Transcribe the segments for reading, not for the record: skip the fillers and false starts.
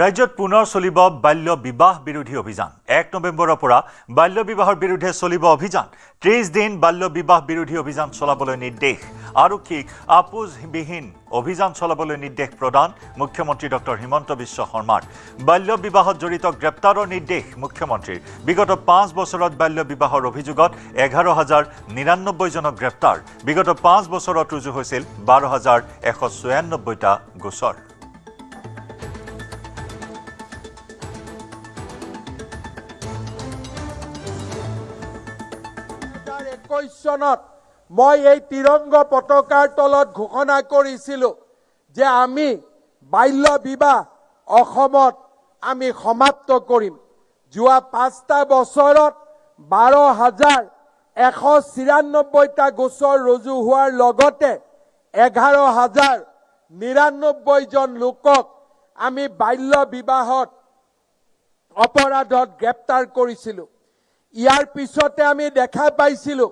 ৰাজ্যত পুনৰ চলিব বাল্য বিবাহ বিৰোধী অভিযান 1 নৱেম্বৰৰ পৰা বাল্য বিবাহৰ বিৰুদ্ধে চলিব অভিযান 30 দিন বাল্য বিবাহ বিৰোধী অভিযান চলাবলৈ নিৰ্দেশ আৰক্ষীক আপোচবিহীন অভিযান চলাবলৈ নিৰ্দেশ প্ৰদান মুখ্যমন্ত্ৰী ডক্টৰ হিমন্ত বিশ্ব শৰ্মাৰ বাল্য বিবাহত জড়িত গ্ৰেপ্তাৰৰ নিৰ্দেশ মুখ্যমন্ত্ৰীৰ বিগত 5 বছৰত বাল্য বিবাহৰ অভিযোগত 11099 জনক গ্ৰেপ্তাৰ বিগত 5 বছৰত ৰুজু হৈছিল 12196টা গোচৰ চনত মই এই তিৰংগ পতাকাৰ তলত ঘোষণা কৰিছিলো যে আমি বাল্য বিবাহ অসমত আমি সমাপ্ত কৰিম যোৱা 5টা বছৰত 12196টা গোচৰ ৰুজু হোৱাৰ লগতে 11099 জন লোকক আমি বাল্য বিবাহত অপৰাধত গ্ৰেপ্তাৰ কৰিছিলো ইয়াৰ পিছতে আমি দেখা পাইছিলো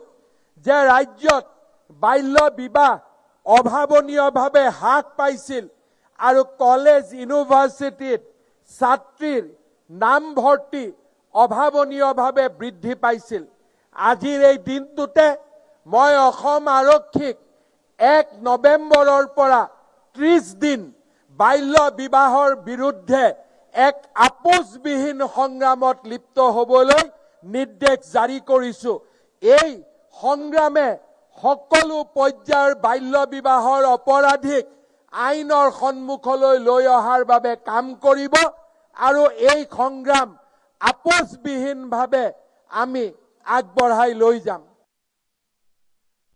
যে ৰাজ্যত বাল্য বিবাহ অভাৱনীয়ভাৱে হ্ৰাস পাইছিল আৰু কলেজ ইউনিভাৰ্চিটিত ছাত্ৰীৰ নামভৰ্তি অভাৱনীয়ভাৱে বৃদ্ধি পাইছিল আজিৰ এই দিনটোতে মই অসম আৰক্ষীক 1 নৱেম্বৰৰ পৰা 30 দিন বাল্য বিবাহৰ বিৰুদ্ধে এক আপোচবিহীন সংগ্ৰামত লিপ্ত হ'বলৈ নিৰ্দেশ জাৰি কৰিছো এই সংগ্ৰামে সকলো পৰ্যায়ৰ বাল্য বিবাহৰ অপৰাধীক আইনৰ সন্মুখলৈ লৈ অহাৰ বাবে কাম কৰিব আৰু এই সংগ্ৰাম আপোচবিহীনভাৱে আমি আগবঢ়াই লৈ যাম